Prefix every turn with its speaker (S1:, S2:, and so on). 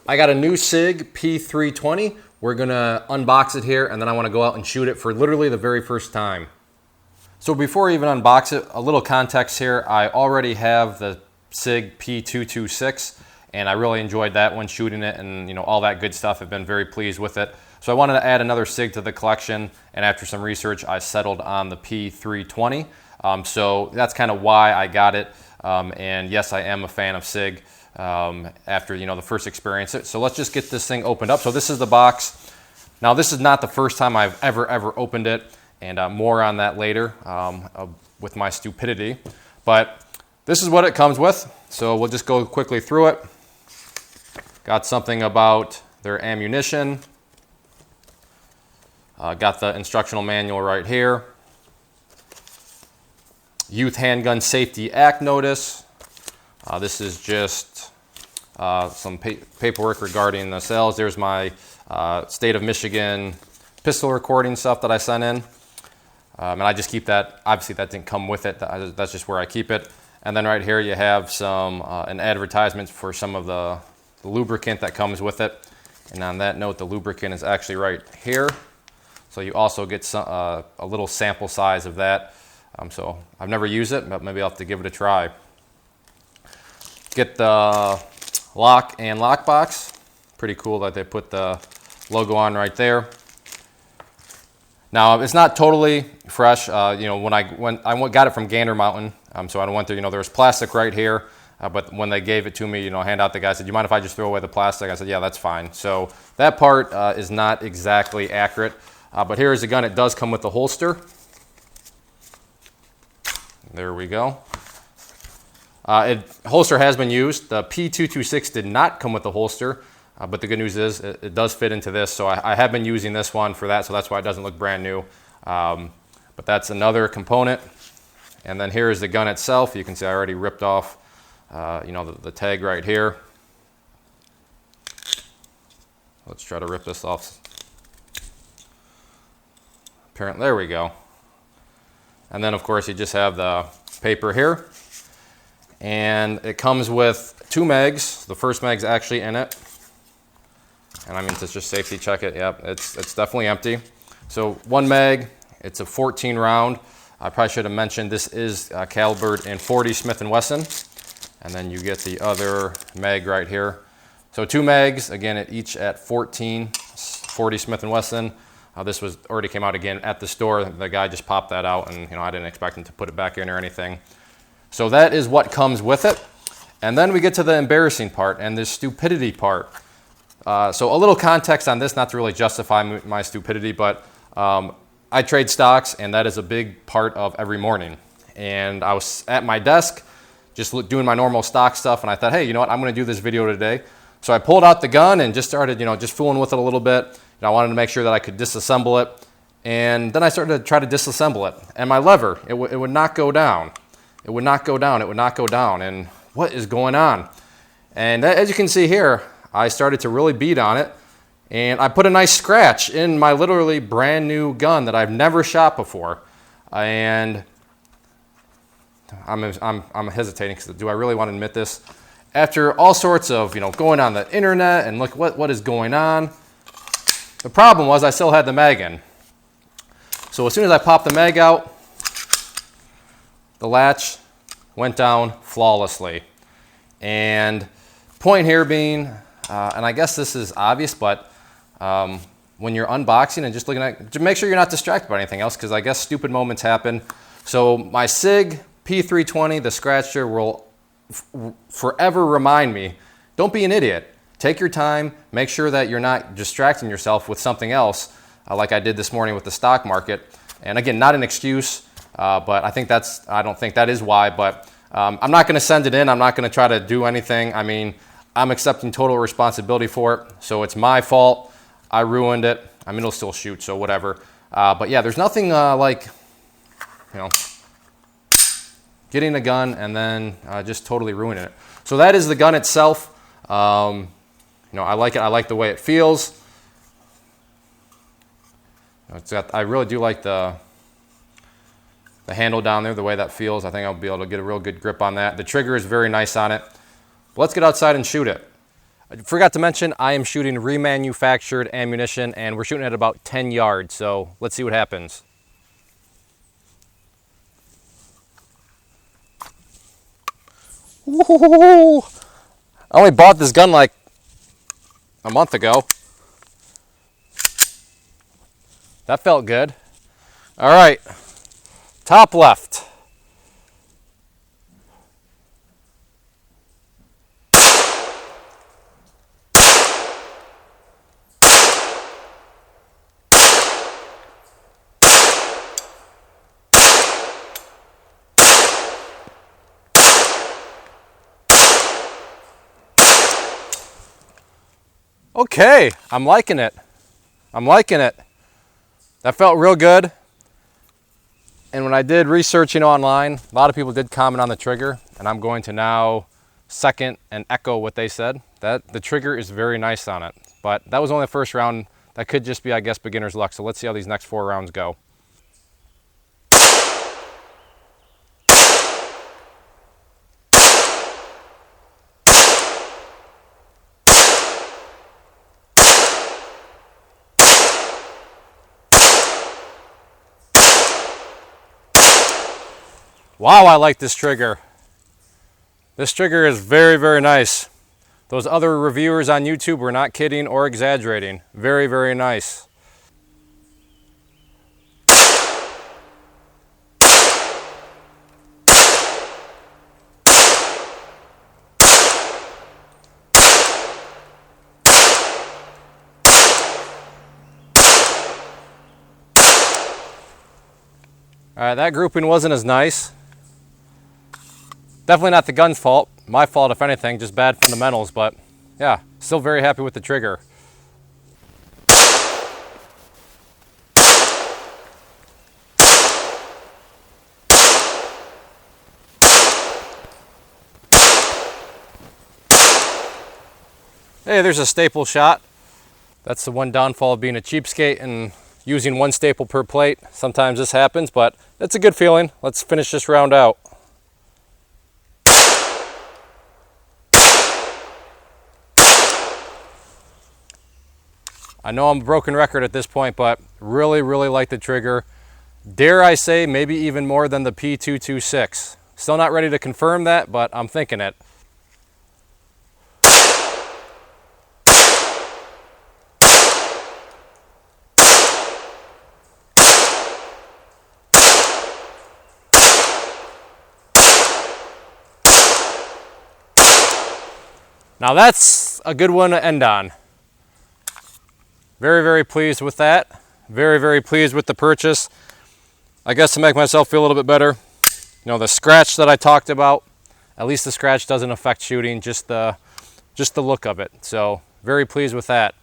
S1: I got a new Sig P320. We're gonna unbox it here and then I wanna go out and shoot it for literally the very first time. So before I even unbox it, a little context here. I already have the Sig P226 and I really enjoyed that one, shooting it and all that good stuff. I've been very pleased with it. So I wanted to add another Sig to the collection, and after some research I settled on the P320. So that's kind of why I got it. And yes, I am a fan of Sig after the first experience. So let's just get this thing opened up. So this is the box. Now this is not the first time I've ever opened it, and more on that later with my stupidity. But this is what it comes with. So we'll just go quickly through it. Got something about their ammunition. Got the instructional manual right here. Youth Handgun Safety Act notice. This is just some paperwork regarding the sales. There's my state of Michigan pistol recording stuff that I sent in. And I just keep that. Obviously that didn't come with it. That's just where I keep it. And then right here you have an advertisement for some of the lubricant that comes with it. And on that note, the lubricant is actually right here. So you also get a little sample size of that. So I've never used it, but maybe I'll have to give it a try. Get the lock and lock box. Pretty cool that they put the logo on right there. Now it's not totally fresh. When I got it from Gander Mountain, so I went there. There was plastic right here, but when they gave it to me, hand out, the guy said, "Do you mind if I just throw away the plastic?" I said, "Yeah, that's fine." So that part is not exactly accurate. But here is the gun. It does come with the holster. There we go. Holster has been used. The P226 did not come with the holster, but the good news is it does fit into this. So I have been using this one for that, so that's why it doesn't look brand new. But that's another component. And then here is the gun itself. You can see I already ripped off the tag right here. Let's try to rip this off. Apparently, there we go. And then of course you just have the paper here. And it comes with 2 mags. The first mag's actually in it. And I mean, to just safety check it, yep, it's definitely empty. So 1 mag, it's a 14 round. I probably should have mentioned this is calibered in 40 Smith & Wesson. And then you get the other mag right here. So 2 mags, again, each at 14, 40 Smith & Wesson. This already came out again at the store. The guy just popped that out, and I didn't expect him to put it back in or anything. So that is what comes with it. And then we get to the embarrassing part and the stupidity part. So a little context on this, not to really justify my stupidity, but I trade stocks, and that is a big part of every morning. And I was at my desk just doing my normal stock stuff, and I thought, hey, you know what, I'm going to do this video today. So I pulled out the gun and just started, just fooling with it a little bit. I wanted to make sure that I could disassemble it. And then I started to try to disassemble it. And my lever, it would not go down. It would not go down. It would not go down. And what is going on? And as you can see here, I started to really beat on it. And I put a nice scratch in my literally brand new gun that I've never shot before. And I'm hesitating because do I really want to admit this? After all sorts of, going on the internet and look what is going on, the problem was I still had the mag in. So as soon as I popped the mag out, the latch went down flawlessly. And point here being, and I guess this is obvious, but when you're unboxing and just looking at, just make sure you're not distracted by anything else, because I guess stupid moments happen. So my Sig P320, the scratcher, will forever remind me, don't be an idiot. Take your time, make sure that you're not distracting yourself with something else, like I did this morning with the stock market. And again, not an excuse, but I don't think that is why, but I'm not going to send it in. I'm not going to try to do anything. I mean, I'm accepting total responsibility for it, so it's my fault. I ruined it. I mean, it'll still shoot, so whatever. But yeah, there's nothing like, getting a gun and then just totally ruining it. So that is the gun itself. I like it. I like the way it feels. I really do like the handle down there, the way that feels. I think I'll be able to get a real good grip on that. The trigger is very nice on it. But let's get outside and shoot it. I forgot to mention, I am shooting remanufactured ammunition, and we're shooting at about 10 yards, so let's see what happens. Woo! I only bought this gun like a month ago. That felt good. All right, top left. Okay, I'm liking it. I'm liking it. That felt real good. And when I did researching online, a lot of people did comment on the trigger, and I'm going to now second and echo what they said. That the trigger is very nice on it. But that was only the first round. That could just be, I guess, beginner's luck. So let's see how these next 4 rounds go. Wow, I like this trigger. This trigger is very, very nice. Those other reviewers on YouTube were not kidding or exaggerating. Very, very nice. All right, that grouping wasn't as nice. Definitely not the gun's fault. My fault, if anything, just bad fundamentals, but yeah, still very happy with the trigger. Hey, there's a staple shot. That's the one downfall of being a cheapskate and using one staple per plate. Sometimes this happens, but it's a good feeling. Let's finish this round out. I know I'm a broken record at this point, but really, really like the trigger. Dare I say, maybe even more than the P320. Still not ready to confirm that, but I'm thinking it. Now that's a good one to end on. Very, very pleased with that. Very, very pleased with the purchase. I guess to make myself feel a little bit better, you know, the scratch that I talked about, at least the scratch doesn't affect shooting, just the look of it. So very pleased with that.